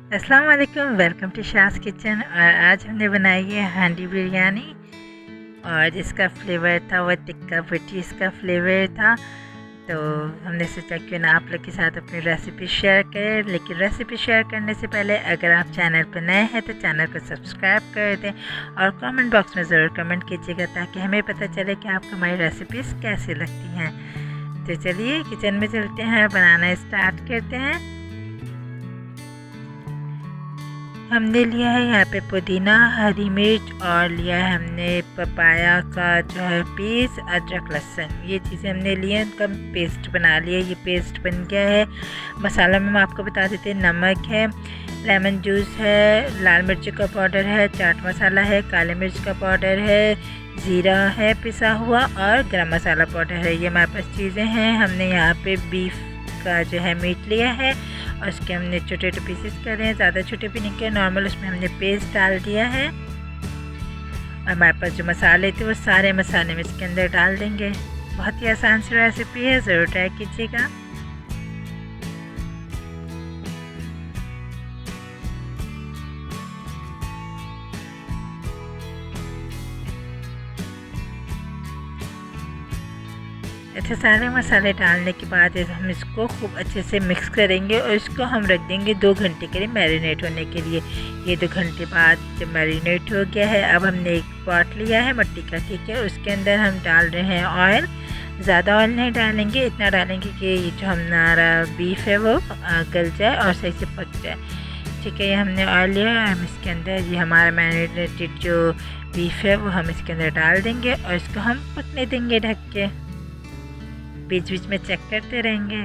अस्सलाम वालेकुम, welcome to Shaz kitchen. और आज हमने बनाई है हांडी बिरयानी और जिसका फ्लेवर था वो टिक्का ब्रिटिश का फ्लेवर था। तो हमने सोचा क्यों ना आप लोग के साथ अपनी रेसिपी शेयर करें। लेकिन रेसिपी शेयर करने से पहले अगर आप चैनल पर नए हैं तो चैनल को सब्सक्राइब कर दें और कमेंट बॉक्स में ज़रूर कमेंट कीजिएगा ताकि हमें पता चले कि आपको हमारी रेसिपीज़ कैसी लगती हैं। तो चलिए किचन में चलते हैं, बनाना स्टार्ट करते हैं। हमने लिया है यहाँ पे पुदीना, हरी मिर्च और लिया है हमने पपाया का जो है पीस, अदरक लहसुन, ये चीज़ें हमने लिए, उनका पेस्ट बना लिया। ये पेस्ट बन गया है। मसाला में हम आपको बता देते हैं, नमक है, लेमन जूस है, लाल मिर्च का पाउडर है, चाट मसाला है, काले मिर्च का पाउडर है, ज़ीरा है पिसा हुआ और गरम मसाला पाउडर है। ये हमारे पास चीज़ें हैं। हमने यहाँ पे बीफ का जो है मीट लिया है और उसके हमने छोटे छोटे पीसेस कर रहे हैं, ज़्यादा छोटे भी नहीं किए, नॉर्मल। उसमें हमने पेस्ट डाल दिया है और हमारे पास जो मसाले थे वो सारे मसाले में इसके अंदर डाल देंगे। बहुत ही आसान सी रेसिपी है, ज़रूर ट्राई कीजिएगा। अच्छा, सारे मसाले डालने के बाद हम इसको खूब अच्छे से मिक्स करेंगे और इसको हम रख देंगे 2 घंटे के लिए मैरिनेट होने के लिए। ये 2 घंटे बाद जब मैरिनेट हो गया है, अब हमने एक पॉट लिया है मिट्टी का, ठीक है। उसके अंदर हम डाल रहे हैं ऑयल। ज़्यादा ऑयल नहीं डालेंगे, इतना डालेंगे कि ये जो हमारा बीफ है वो गल जाए और सही से पक जाए, ठीक है। ये हमने ऑयल लिया है, हम इसके अंदर ये हमारा मैरिनेटेड जो बीफ है वो हम इसके अंदर डाल देंगे और इसको हम पकने देंगे ढक के। बीच बीच में चेक करते रहेंगे।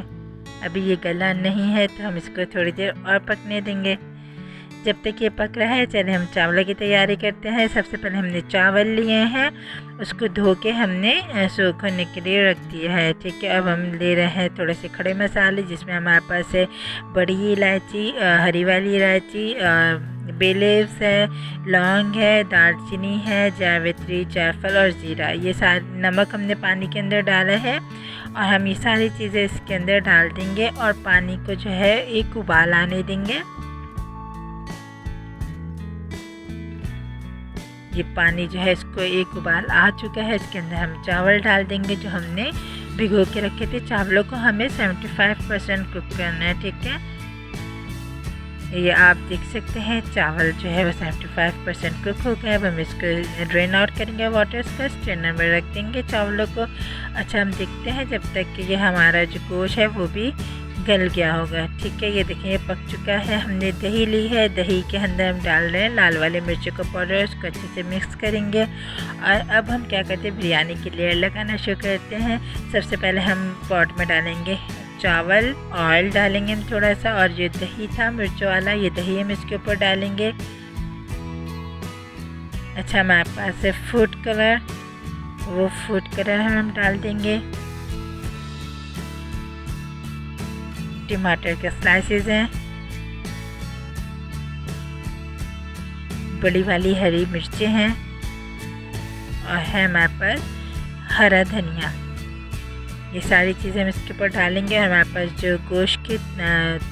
अभी ये गला नहीं है तो हम इसको थोड़ी देर और पकने देंगे। जब तक ये पक रहा है, चले हम चावल की तैयारी करते हैं। सबसे पहले हमने चावल लिए हैं, उसको धो के हमने सूख होने के लिए रख दिया है, ठीक है। अब हम ले रहे हैं थोड़े से खड़े मसाले, जिसमें हमारे पास है बड़ी इलायची, हरी वाली इलायची, बे लीव्स है, लौंग है, दालचीनी है, जावित्री, जायफल और ज़ीरा। ये सारे, नमक हमने पानी के अंदर डाला है और हम ये सारी चीज़ें इसके अंदर डाल देंगे और पानी को जो है एक उबाल आने देंगे। ये पानी जो है इसको एक उबाल आ चुका है, इसके अंदर हम चावल डाल देंगे जो हमने भिगो के रखे थे। चावलों को हमें 75% कुक करना है, ठीक है। ये आप देख सकते हैं चावल जो है वो 75% कुक हो गया। अब हम इसको ड्रेन आउट करेंगे, वाटर इसका स्ट्रेनर में रख देंगे चावलों को। अच्छा, हम देखते हैं जब तक कि ये हमारा जो गोश्त है वो भी गल गया होगा, ठीक है। ये देखिए ये पक चुका है। हमने दही ली है, दही के अंदर हम डाल रहे हैं लाल वाले मिर्चों का पाउडर, उसको अच्छे से मिक्स करेंगे। और अब हम क्या करते हैं, बिरयानी की लेयर लगाना शुरू करते हैं। सबसे पहले हम पॉट में डालेंगे चावल, ऑयल डालेंगे हम थोड़ा सा, और जो दही था मिर्चों वाला, ये दही हम इसके ऊपर डालेंगे। अच्छा, हमारे पास है फूड कलर, वो फूड कलर हम डाल देंगे। टमाटर के स्लाइसेस हैं, बड़ी वाली हरी मिर्चें हैं और है हमारे पास हरा धनिया। ये सारी चीज़ें हम इसके ऊपर डालेंगे और हमारे पास जो गोश्त की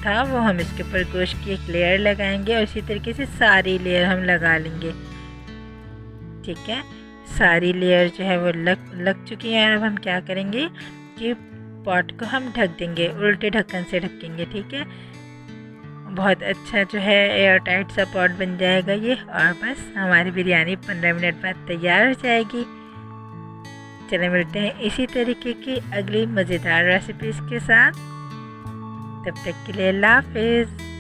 था वो हम इसके ऊपर गोश्त की एक लेयर लगाएंगे और इसी तरीके से सारी लेयर हम लगा लेंगे, ठीक है। सारी लेयर जो है वो लग चुकी है। अब हम क्या करेंगे कि पॉट को हम ढक देंगे, उल्टे ढक्कन से ढकेंगे, ठीक है। बहुत अच्छा जो है एयर टाइट सा पॉट बन जाएगा ये, और बस हमारी बिरयानी 15 मिनट बाद तैयार हो जाएगी। चले मिलते हैं इसी तरीके की अगली मज़ेदार रेसिपीज़ के साथ। तब तक के लिए अल्लाह हाफिज़।